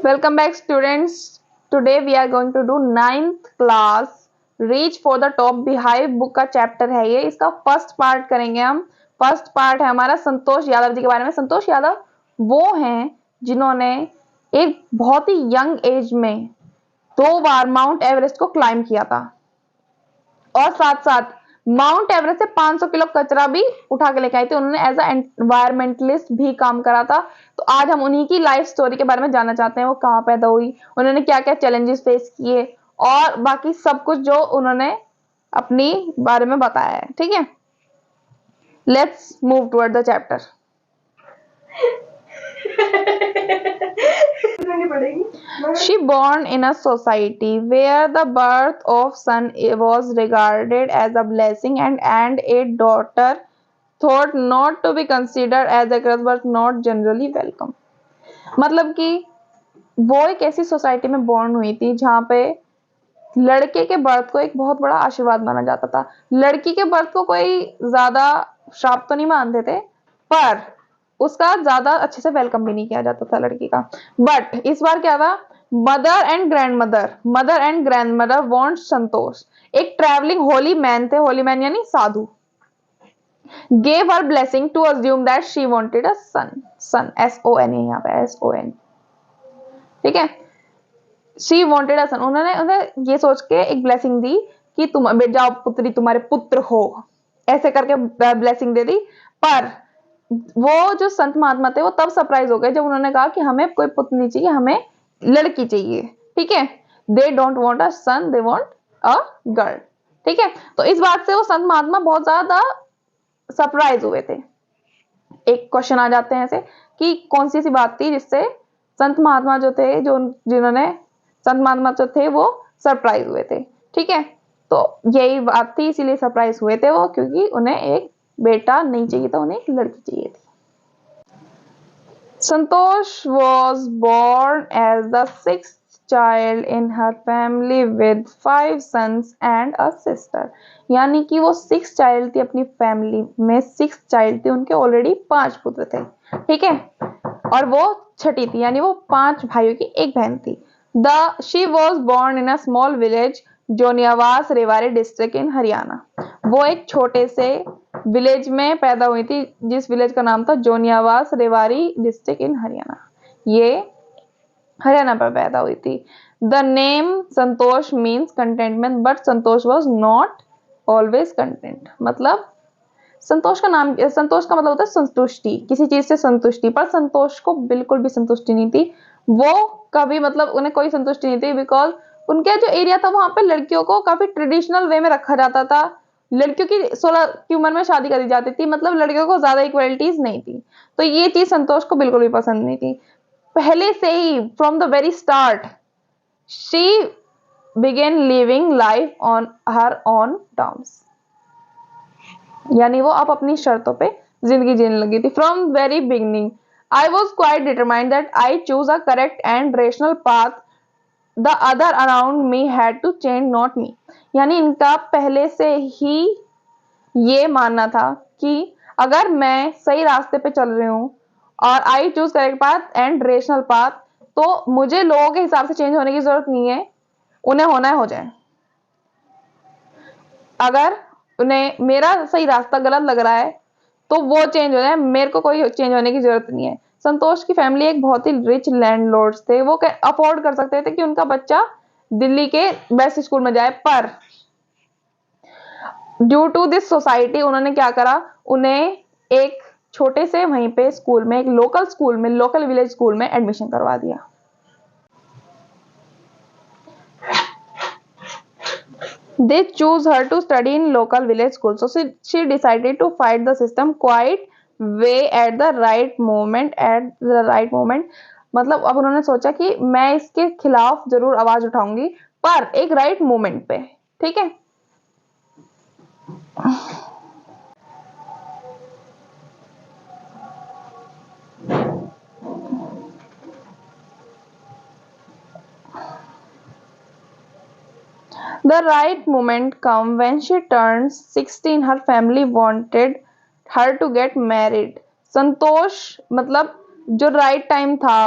Welcome back students. Today we are going to do 9th class Reach for the Top Beehive book का chapter है ये। इसका first part करेंगे हम। First part है हमारा संतोष यादव जी के बारे में। संतोष यादव वो हैं जिन्होंने एक बहुत ही यंग एज में 2 बार माउंट एवरेस्ट को क्लाइम किया था और साथ साथ माउंट एवरेस्ट से 500 किलो कचरा भी उठा के लेके आई थी। उन्होंने एज अ एनवायरमेंटलिस्ट भी काम करा था। तो आज हम उन्हीं की लाइफ स्टोरी के बारे में जानना चाहते हैं। वो कहाँ पैदा हुई, उन्होंने क्या क्या चैलेंजेस फेस किए और बाकी सब कुछ जो उन्होंने अपनी बारे में बताया है। ठीक है, let's move toward the chapter. She born in a society where the birth of son was regarded as a blessing and a daughter thought not to be considered as a curse but not generally welcome। मतलब कि वो एक ऐसी society में born हुई थी जहाँ पे लड़के के बर्थ को एक बहुत बड़ा आशीर्वाद माना जाता था। लड़की के बर्थ को कोई ज्यादा श्राप तो नहीं मानते थे, पर उसका ज्यादा अच्छे से वेलकम भी नहीं किया जाता था लड़की का। बट इस बार क्या था, मदर एंड ग्रैंडमदर वांट संतोष, एक ट्रैवलिंग होली मैन थे, होली मैन यानी साधु, gave her blessing to assume that she wanted a son SON है यहाँ पे SON। ठीक है, she wanted a son। उन्हें ये सोच के एक ब्लेसिंग दी कि तुम जाओ पुत्री, तुम्हारे पुत्र हो, ऐसे करके ब्लेसिंग दे दी। पर वो जो संत महात्मा थे वो तब सरप्राइज हो गए जब उन्होंने कहा कि हमें कोई पुत्र नहीं चाहिए, हमें लड़की चाहिए। ठीक है, they don't want a son, they want a girl. ठीक है, तो इस बात से वो संत महात्मा बहुत ज्यादा सरप्राइज हुए थे। एक क्वेश्चन आ जाते हैं ऐसे कि कौन सी ऐसी बात थी जिससे संत महात्मा जो थे, संत महात्मा जो थे वो सरप्राइज हुए थे। ठीक है, तो यही बात थी, इसीलिए सरप्राइज हुए थे वो, क्योंकि उन्हें एक बेटा नहीं चाहिए था, उन्हें एक लड़की चाहिए थी। संतोष was born as the 6th child in her family with 5 sons and a sister। यानी कि वो 6 चाइल्ड थी, अपनी फैमिली में 6 चाइल्ड थे, उनके ऑलरेडी 5 पुत्र थे। ठीक है, और वो छठी थी, यानी वो 5 भाइयों की एक बहन थी। She was born in a small village Joniyawas Rewari district in Haryana. वो एक छोटे से विलेज में पैदा हुई थी, जिस विलेज का नाम था जोनियावास रेवाड़ी डिस्ट्रिक्ट इन हरियाणा। ये हरियाणा पर पैदा हुई थी। The name Santosh means contentment but Santosh was not always content. मतलब संतोष का मतलब होता है संतुष्टि, किसी चीज से संतुष्टि, पर संतोष को बिल्कुल भी संतुष्टि नहीं थी। वो कभी उन्हें कोई संतुष्टि नहीं थी, बिकॉज उनका जो एरिया था वहां पे लड़कियों को काफी ट्रेडिशनल वे में रखा जाता था। लड़कियों की 16 की उम्र में शादी कर दी जाती थी, मतलब लड़कियों को ज्यादा इक्वलिटीज नहीं थी। तो ये चीज संतोष को बिल्कुल भी पसंद नहीं थी। पहले से ही from the very start she began living life on her own terms, यानी वो अब अपनी शर्तों पे जिंदगी जीने लगी थी। From very beginning I was quite determined that I choose a correct and rational path, the other around me had to change not me. यानी इनका पहले से ही ये मानना था कि अगर मैं सही रास्ते पे चल रही हूँ और I choose correct path and rational path, तो मुझे लोगों के हिसाब से चेंज होने की जरूरत नहीं है, उन्हें होना है हो जाए। अगर उन्हें मेरा सही रास्ता गलत लग रहा है तो वो चेंज हो जाए, मेरे को कोई चेंज होने की जरूरत नहीं है। संतोष की फैमिली एक बहुत ही रिच लैंडलॉर्ड्स थे, वो अफोर्ड कर सकते थे कि उनका बच्चा दिल्ली के बेस्ट स्कूल में जाए, पर ड्यू टू दिस सोसाइटी उन्होंने क्या करा, उन्हें एक छोटे से वहीं पे स्कूल में, एक लोकल विलेज स्कूल में एडमिशन करवा दिया। They choose her to study in local village school, so she decided to fight the system quite way at the right moment। मतलब अब उन्होंने सोचा कि मैं इसके खिलाफ जरूर आवाज उठाऊंगी, पर एक राइट मोमेंट पे। ठीक है, The right moment come when she turned 16। Her family wanted her to get married। संतोष मतलब जो राइट टाइम था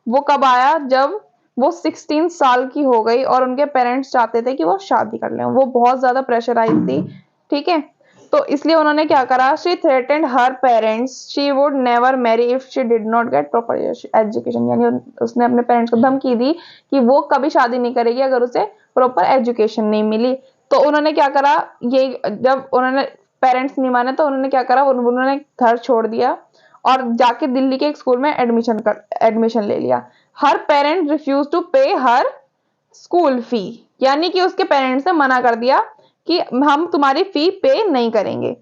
वो कब आया, जब वो 16 साल की हो गई और उनके पेरेंट्स चाहते थे कि वो शादी कर लें। वो बहुत ज्यादा प्रेशराइज थी, ठीक है। तो इसलिए उन्होंने क्या करा, she threatened her parents she would never marry if she did not get proper education, यानी उसने अपने पेरेंट्स को धमकी दी कि वो कभी शादी नहीं करेगी अगर उसे प्रॉपर एजुकेशन नहीं मिली। तो उन्होंने क्या करा, ये जब उन्होंने पेरेंट्स नहीं माने तो उन्होंने क्या करा, उन्होंने घर छोड़ दिया और जाके दिल्ली के एक स्कूल में एडमिशन ले लिया। हर पेरेंट रिफ्यूज टू पे हर स्कूल फी, यानी कि उसके पेरेंट्स ने मना कर दिया कि हम तुम्हारी फी पे नहीं करेंगे।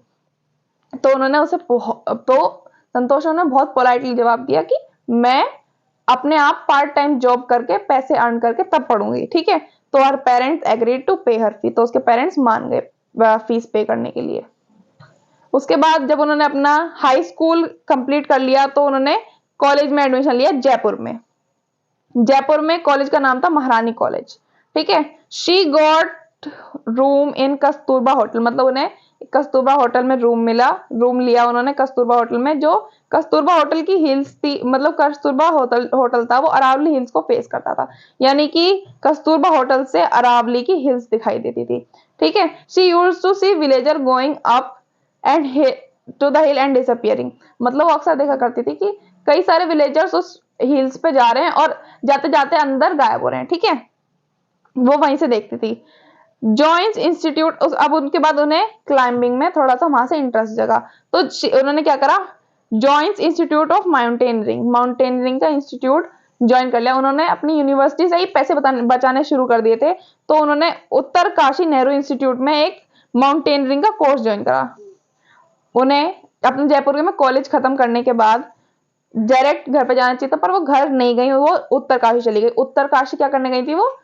तो उन्होंने उसे तो संतोष ने बहुत पोलाइटली जवाब दिया कि मैं अपने आप पार्ट टाइम जॉब करके पैसे अर्न करके तब पढ़ूंगी, ठीक है। तो हर पेरेंट्स एग्रीड टू पे हर फी, तो उसके पेरेंट्स मान गए फीस पे करने के लिए। उसके बाद जब उन्होंने अपना हाई स्कूल कंप्लीट कर लिया तो उन्होंने कॉलेज में एडमिशन लिया जयपुर में। जयपुर में कॉलेज का नाम था महारानी कॉलेज, ठीक है। She got room in Kasturba hotel, मतलब उन्हें कस्तूरबा होटल में रूम लिया उन्होंने कस्तूरबा होटल में, जो कस्तूरबा होटल की हिल्स थी, मतलब कस्तूरबा होटल था वो अरावली हिल्स को फेस करता था, यानी कि कस्तूरबा होटल से अरावली की हिल्स दिखाई देती थी, ठीक है। She used to see villager going up and to the hill and disappearing, मतलब वो अक्सर देखा करती थी कि कई सारे विलेजर्स उस हिल्स पे जा रहे हैं और जाते जाते अंदर गायब हो रहे हैं, ठीक है। वो वहीं से देखती थी। जॉइंस इंस्टीट्यूट, अब उनके बाद उन्हें क्लाइंबिंग में थोड़ा सा वहां से इंटरेस्ट जगा, तो उन्होंने क्या करा, जॉइंस इंस्टीट्यूट ऑफ माउंटेनियरिंग का इंस्टीट्यूट ज्वाइन कर लिया। उन्होंने अपनी यूनिवर्सिटी से ही पैसे बचाने शुरू कर दिए थे, तो उन्होंने उत्तरकाशी नेहरू इंस्टीट्यूट में एक माउंटेनियरिंग का कोर्स ज्वाइन करा। उन्हें अपने जयपुर में कॉलेज खत्म करने के बाद डायरेक्ट घर पे जाना चाहिए था, पर वो घर नहीं गई, वो उत्तरकाशी चली गई। उत्तरकाशी क्या करने गई थी, वो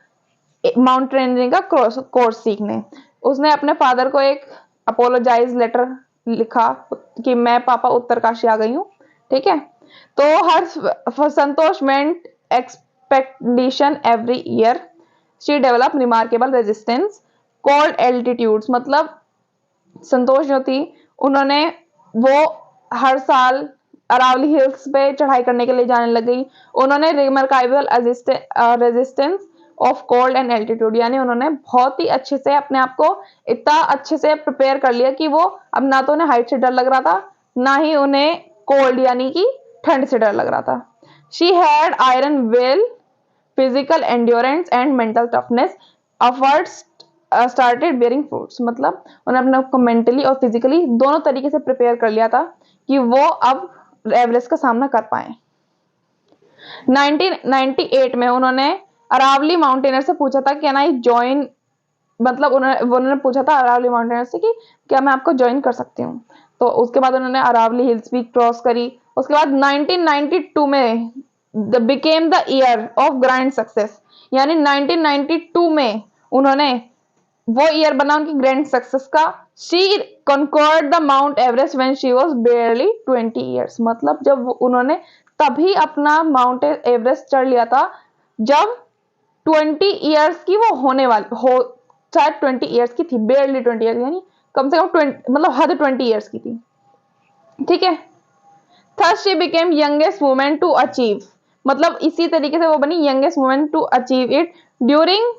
माउंटेनियरिंग का कोर्स सीखने। उसने अपने फादर को एक अपोलोजाइज लेटर लिखा कि मैं पापा उत्तरकाशी आ गई हूँ, ठीक है। तो हर संतोष मेंट expectation every year she develop remarkable resistance called altitudes, मतलब संतोष जो थी उन्होंने वो हर साल अरावली हिल्स पे चढ़ाई करने के लिए जाने लग गई। उन्होंने remarkable resistance of cold and altitude, यानी उन्होंने बहुत ही अच्छे से अपने आप को इतना अच्छे से प्रिपेयर कर लिया कि वो अब ना तो उन्हें हाइट से डर लग रहा था, ना ही उन्हें कोल्ड यानी कि ठंड से डर लग रहा था। She had iron will, physical endurance and mental toughness, efforts started bearing fruits, मतलब उन्होंने अपने को मेंटली और फिजिकली दोनों तरीके से प्रिपेयर कर लिया था कि वो अब एवरेस्ट का सामना कर पाए। 1998 में उन्होंने अरावली माउंटेनर से पूछा था कैन आई ज्वाइन, मतलब उन्होंने पूछा था अरावली माउंटेनर से कि क्या मैं आपको ज्वाइन कर सकती हूँ। तो उसके बाद उन्होंने अरावली हिल्स भी क्रॉस करी। उसके बाद 1992 में became the year of grand success, यानी 1992 में उन्होंने वो ईयर बना उनकी ग्रैंड सक्सेस का। She conquered the mount Everest when she was barely 20 years, मतलब जब उन्होंने तभी अपना माउंट एवरेस्ट चढ़ लिया था जब 20 इयर्स की वो होने वाली हो, शायद 20 इयर्स की थी, बेयरली 20 इयर्स, यानी कम से कम 20, मतलब हद 20 इयर्स की थी, ठीक है। Third she became youngest women to achieve, मतलब इसी तरीके से वो बनी youngest women to achieve it during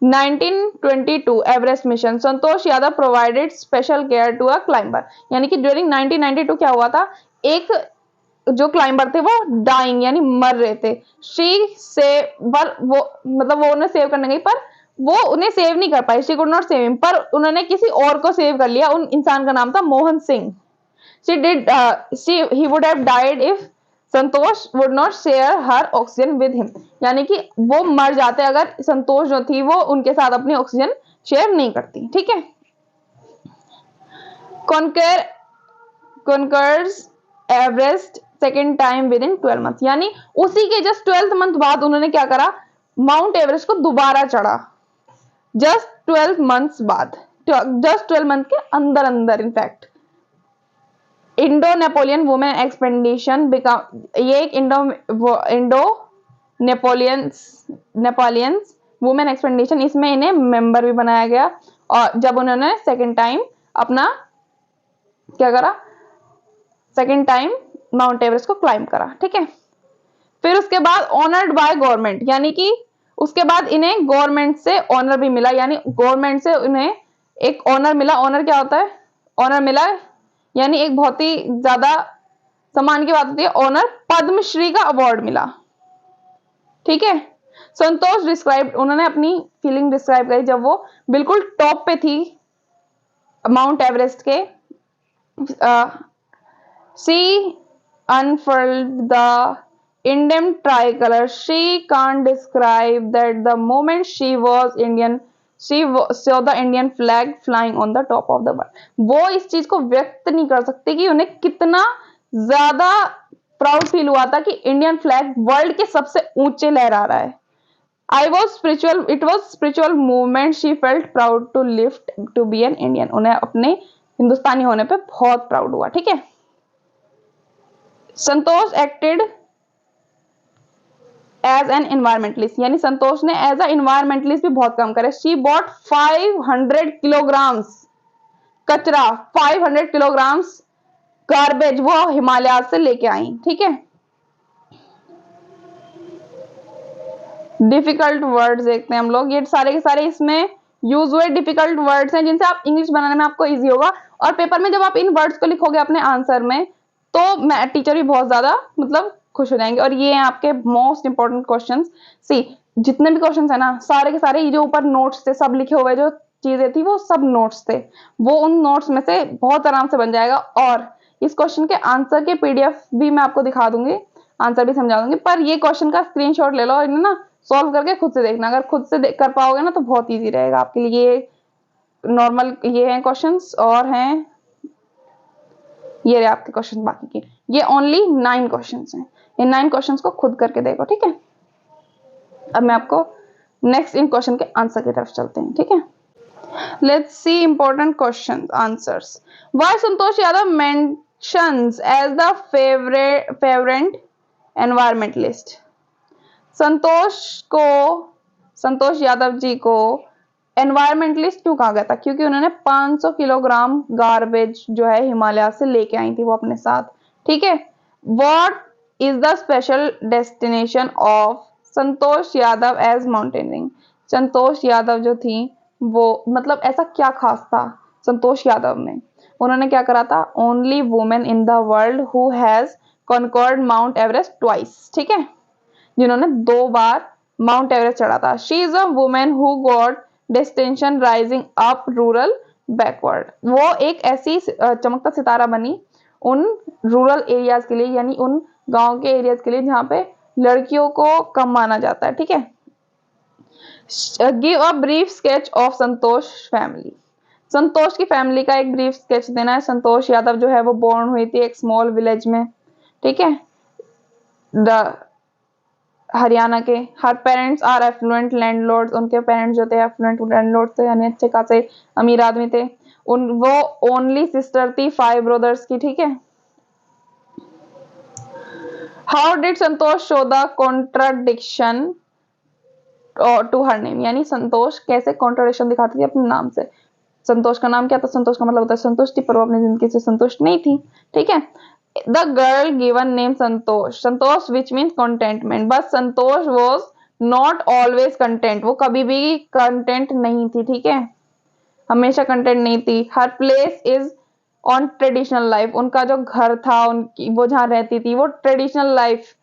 1922 Everest mission. Santosh Yadav provided special care to a climber, यानी कि ड्यूरिंग 1992 क्या हुआ था, एक जो क्लाइंबर थे वो डाइंग यानी मर रहे थे। शी सेव वो, मतलब वो उन्हें सेव करने गई पर वो उन्हें सेव नहीं कर पाई, she could not save him, पर उन्होंने किसी और को सेव कर लिया। उन इंसान का नाम था Mohan Singh. he would have died if Santosh would not share her oxygen with him, यानी कि वो मर जाते अगर संतोष जो थी वो उनके साथ अपनी ऑक्सीजन शेयर नहीं करती, ठीक है। conquers Everest second time with in 12 month, यानी उसी के जस्ट 12th मंथ बाद उन्होंने क्या करा, माउंट एवरेस्ट को दोबारा चढ़ा, जस्ट 12 मंथ्स बाद, जस्ट 12 मंथ के अंदर अंदर। In fact Indo Napoleon women expedition ये एक इंडो नेपोलियंस वुमेन एक्सपेडिशन, इसमें इन्हें मेंबर भी बनाया गया। और जब उन्होंने सेकेंड टाइम अपना क्या करा, सेकेंड टाइम माउंट एवरेस्ट को क्लाइंब करा, ठीक है। फिर उसके बाद ऑनर्ड बाय गवर्नमेंट, यानी कि उसके बाद इन्हें गवर्नमेंट से ऑनर भी मिला, यानी गवर्नमेंट से उन्हें एक ऑनर मिला। ऑनर क्या होता है? ऑनर मिला यानी एक बहुत ही ज्यादा सम्मान की बात होती है। ऑनर पद्मश्री का अवार्ड मिला। ठीक है। संतोष डिस्क्राइब, उन्होंने अपनी फीलिंग डिस्क्राइब करी जब वो बिल्कुल टॉप पे थी माउंट एवरेस्ट के। सी unfurled the Indian tricolor. She can't describe that the moment she was Indian, saw the Indian flag flying on the top of the world. वो इस चीज को व्यक्त नहीं कर सकते कि उन्हें कितना ज्यादा प्राउड फील हुआ था कि इंडियन फ्लैग वर्ल्ड के सबसे ऊंचे लहरा रहा है। It was spiritual movement. She felt proud to lift to be an Indian. उन्हें अपने हिंदुस्तानी होने पे बहुत प्राउड हुआ। ठीक है। संतोष एक्टेड एज एन एनवायरमेंटलिस्ट, यानी संतोष ने एज अ एनवायरमेंटलिस्ट भी बहुत काम करे। शी बॉट 500 किलोग्राम्स कचरा, 500 किलोग्राम्स गार्बेज वो हिमालय से लेके आई। ठीक है। डिफिकल्ट वर्ड्स देखते हैं हम लोग। ये सारे के सारे इसमें यूज हुए डिफिकल्ट वर्ड्स हैं जिनसे आप इंग्लिश बनाने में आपको इजी होगा। और पेपर में जब आप इन वर्ड्स को लिखोगे अपने आंसर में तो मैं टीचर भी बहुत ज्यादा मतलब खुश हो जाएंगे। और ये हैं आपके मोस्ट इंपॉर्टेंट क्वेश्चंस। सी जितने भी क्वेश्चंस है ना सारे के सारे ये जो ऊपर नोट्स थे सब लिखे हुए जो चीजें थी वो सब नोट्स थे। वो उन नोट्स में से बहुत आराम से बन जाएगा। और इस क्वेश्चन के आंसर के पीडीएफ भी मैं आपको दिखा दूंगी, आंसर भी समझा दूंगी। पर ये क्वेश्चन का स्क्रीनशॉट ले लो और ना सॉल्व करके खुद से देखना। अगर खुद से कर पाओगे ना तो बहुत इजी रहेगा आपके लिए। ये नॉर्मल ये हैं क्वेश्चंस और हैं ये रहे आपके क्वेश्चन बाकी के। ये ओनली 9 क्वेश्चंस हैं। इन 9 क्वेश्चंस को खुद करके देखो। ठीक है। अब मैं आपको नेक्स्ट इन क्वेश्चन के आंसर की तरफ चलते हैं। ठीक है। Let's see important question answers. Why Santosh Yadav mentions as the favourite environmentalist. Santosh Yadav ji को एनवायरमेंटलिस्ट क्यों कहा गया था? क्योंकि उन्होंने 500 किलोग्राम गार्बेज जो है हिमालय से लेके आई थी वो अपने साथ। ठीक है। What is the special destination of Santosh Yadav as mountaineering. Santosh Yadav जो थी वो मतलब ऐसा क्या खास था संतोष यादव में? उन्होंने क्या करा था? Only women in the world who has conquered mount Everest twice. ठीक है। जिन्होंने 2 बार माउंट एवरेस्ट चढ़ा था। She is a women who got distinction rising up rural backward. वो एक ऐसी चमकता सितारा बनी उन रूरल एरियाज के लिए, यानी उन गांव के एरियाज के लिए जहां पे लड़कियों को कम माना जाता है। ठीक है। Give a brief sketch of Santosh family. Santosh की फैमिली का एक ब्रीफ स्केच देना है। संतोष यादव जो है वो बोर्न हुई थी एक स्मॉल विलेज में। ठीक है। हरियाणा के। हर पेरेंट्स आर एफ्लुएंट लैंडलॉर्ड्स। उनके पेरेंट्स जो थे एफ्लुएंट लैंडलॉर्ड थे, यानी अच्छे खासे अमीर आदमी थे। वो ओनली सिस्टर थी 5 ब्रदर्स की। ठीक है। How did Santosh show the contradiction to her name, यानी संतोष कैसे कॉन्ट्राडिक्शन दिखाती थी अपने नाम से। संतोष का नाम क्या था? संतोष का मतलब होता है संतुष्टि, पर वो अपनी जिंदगी से संतुष्ट नहीं थी। ठीक है। The girl given name Santosh which means contentment, but Santosh was not always content. वो कभी भी कंटेंट नहीं थी। ठीक है। हमेशा कंटेंट नहीं थी। Her place is on traditional life. उनका जो घर था उनकी वो जहां रहती थी वो ट्रेडिशनल लाइफ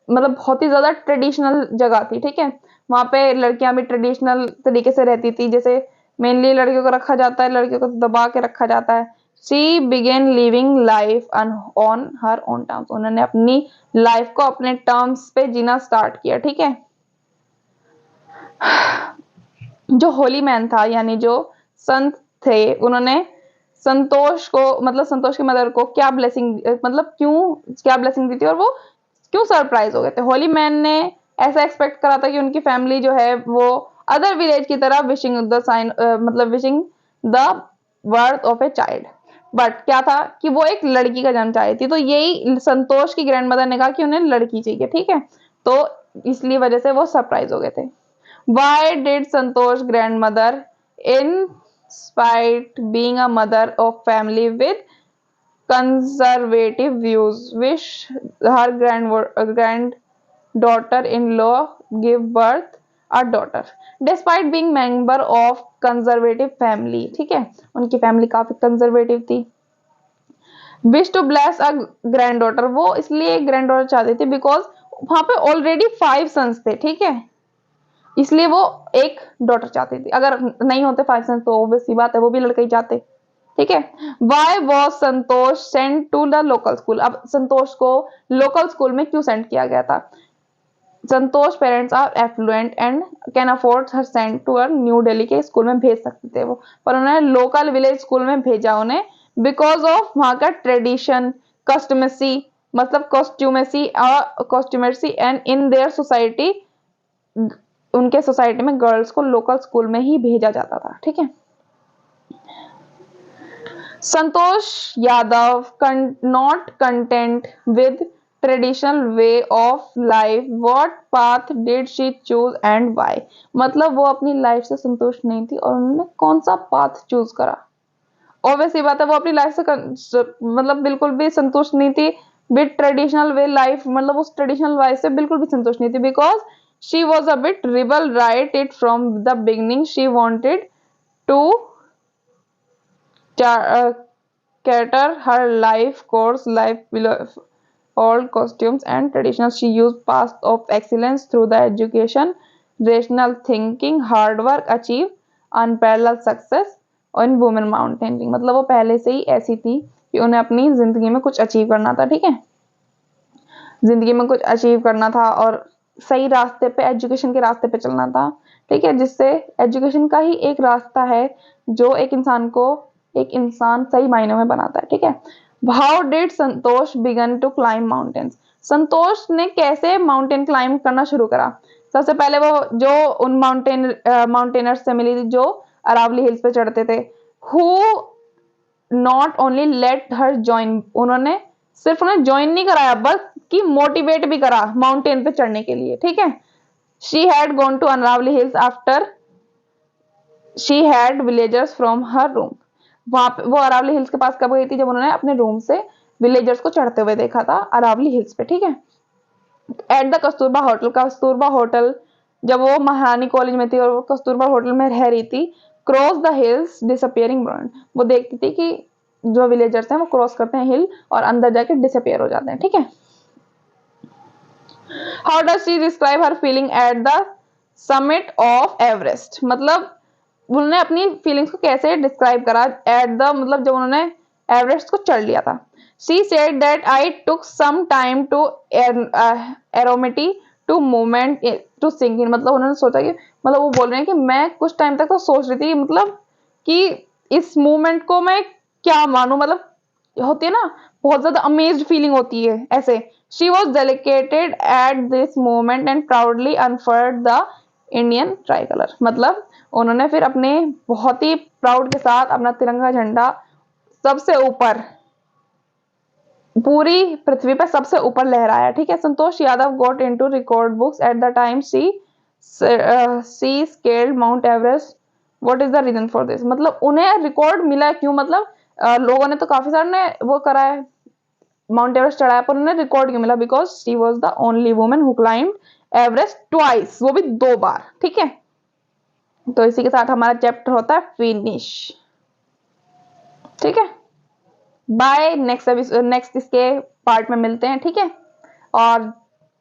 मतलब बहुत ही ज्यादा ट्रेडिशनल जगह थी। ठीक है। वहां पे लड़कियां भी ट्रेडिशनल तरीके से रहती थी। जैसे मेनली लड़कियों को रखा जाता है, लड़कियों को दबा के रखा जाता है। She began living life on her own terms. उन्होंने अपनी लाइफ को अपने टर्म्स पे जीना स्टार्ट किया। ठीक है। जो होली मैन था यानी जो संत थे उन्होंने संतोष को मतलब संतोष की मदर को क्या ब्लेसिंग मतलब क्या ब्लेसिंग दी थी और वो क्यों सरप्राइज हो गए थे? होली मैन ने ऐसा एक्सपेक्ट करा था कि उनकी फैमिली जो है वो अदर विलेज की तरह विशिंग द साइन मतलब wishing the birth of a child. But क्या था कि वो एक लड़की का जन्म चाहती थी। तो यही संतोष की ग्रैंडमदर ने कहा कि उन्हें लड़की चाहिए। ठीक है। तो इसलिए वजह से वो सरप्राइज हो गए थे। Why did Santosh grandmother, in spite being a mother of family with conservative views, wish her daughter-in-law give birth a daughter despite being member of conservative family। ठीक है, उनकी फैमिली काफी कंजर्वेटिव थी। Wish to bless a granddaughter, वो इसलिए grand daughter चाहती थी because वहां पे ऑलरेडी 5 सन्स थे। ठीक है, इसलिए वो एक डॉटर चाहती थी। अगर नहीं होते 5 सन्स तो ऑब्वियस सी बात है वो भी लड़का ही चाहते। ठीक है, why was Santosh sent to the local school, अब संतोष को लोकल स्कूल में क्यों सेंड किया गया था? Santosh parents are affluent and can afford her send to a new Delhi के स्कूल में भेज सकते थे वो, पर उन्होंने लोकल विलेज स्कूल में भेजा उन्हें बिकॉज ऑफ वहां का ट्रेडिशन, कस्टमेसी, मतलब कॉस्ट्यूमेसी एंड इन देयर सोसाइटी, उनके सोसाइटी में गर्ल्स को लोकल स्कूल में ही भेजा जाता था। ठीक है, Santosh Yadav not content with traditional way of life, what path did she choose and why, मतलब वो अपनी लाइफ से संतुष्ट नहीं थी और उन्होंने कौन सा पाथ चूज करा। ऑब्वियसली बात है वो अपनी लाइफ से मतलब बिल्कुल भी संतुष्ट नहीं थी विद ट्रेडिशनल वे लाइफ, मतलब उस ट्रेडिशनल लाइफ से बिल्कुल भी संतुष्ट नहीं थी because she was a bit rebel right it from the beginning, she wanted to cater her life course life below all costumes and traditions. She used paths of excellence through the education, rational thinking, hard work, achieve unparalleled success in women mountaineering, मतलब वो पहले से ही ऐसी थी कि उन्हें अपनी जिंदगी में कुछ अचीव करना था। ठीक है, जिंदगी में कुछ अचीव करना था और सही रास्ते पे, एजुकेशन के रास्ते पे चलना था। ठीक है, जिससे एजुकेशन का ही एक रास्ता है जो एक इंसान सही मायने में बनाता है। ठीक है, how did Santosh begin to climb mountains, Santosh ने कैसे माउंटेन क्लाइंब करना शुरू करा? सबसे पहले वो जो उन माउंटेनर्स से मिली थी जो अरावली हिल्स पे चढ़ते थे, who not only let her join, उन्होंने सिर्फ उन्हें ज्वाइन नहीं कराया बल्कि मोटिवेट भी करा माउंटेन पे चढ़ने के लिए। ठीक है, she had gone to Aravalli hills after she had villagers from her room, वहां पे वो अरावली हिल्स के पास कब गई थी? जब उन्होंने अपने रूम से विलेजर्स को चढ़ते हुए देखा था अरावली हिल्स पे। ठीक है, at the Kasturba hotel, Kasturba hotel जब वो महारानी कॉलेज में थी और वो कस्तूरबा होटल में रह रही थी, cross the hills disappearing brand, वो देखती थी कि जो विलेजर्स हैं वो क्रॉस करते हैं हिल और अंदर जाके डिसअपियर हो जाते हैं। ठीक है, how does she describe her feeling at the summit of Everest, मतलब उन्होंने अपनी फीलिंग्स को कैसे डिस्क्राइब करा एट द, मतलब जब उन्होंने एवरेस्ट को चढ़ लिया था। She said that I took some time to एरोमेटी to movement to sink in, मतलब उन्होंने सोचा कि, मतलब वो बोल रहे हैं कि मैं कुछ टाइम तक तो सोच रही थी मतलब कि इस मूवमेंट को मैं क्या मानूं, मतलब होती है ना बहुत ज्यादा अमेज्ड फीलिंग होती है ऐसे। She was dedicated at this moment and proudly unfurled the Indian tricolour, मतलब उन्होंने फिर अपने बहुत ही प्राउड के साथ अपना तिरंगा झंडा सबसे ऊपर, पूरी पृथ्वी पर सबसे ऊपर लहराया। ठीक है, Santosh Yadav got into record books at the time she scaled mount Everest, what is the reason for this, मतलब उन्हें रिकॉर्ड मिला क्यों? मतलब लोगों ने तो काफी सारे ने वो करा है, माउंट एवरेस्ट चढ़ाया, पर उन्हें रिकॉर्ड क्यों मिला? Because she was the only women who climbed Everest twice, वो भी 2 बार। ठीक है, तो इसी के साथ हमारा चैप्टर होता है फिनिश। ठीक है, बाय, नेक्स्ट इसके पार्ट में मिलते हैं। ठीक है, और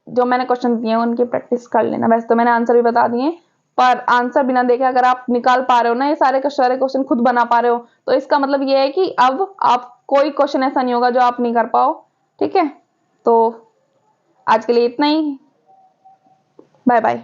जो मैंने क्वेश्चन दिए हैं उनकी प्रैक्टिस कर लेना। वैसे तो मैंने आंसर भी बता दिए, पर आंसर बिना देखे अगर आप निकाल पा रहे हो ना, ये सारे क्वेश्चन खुद बना पा रहे हो, तो इसका मतलब ये है कि अब आप कोई क्वेश्चन ऐसा नहीं होगा जो आप नहीं कर पाओ। ठीक है, तो आज के लिए इतना ही, बाय बाय।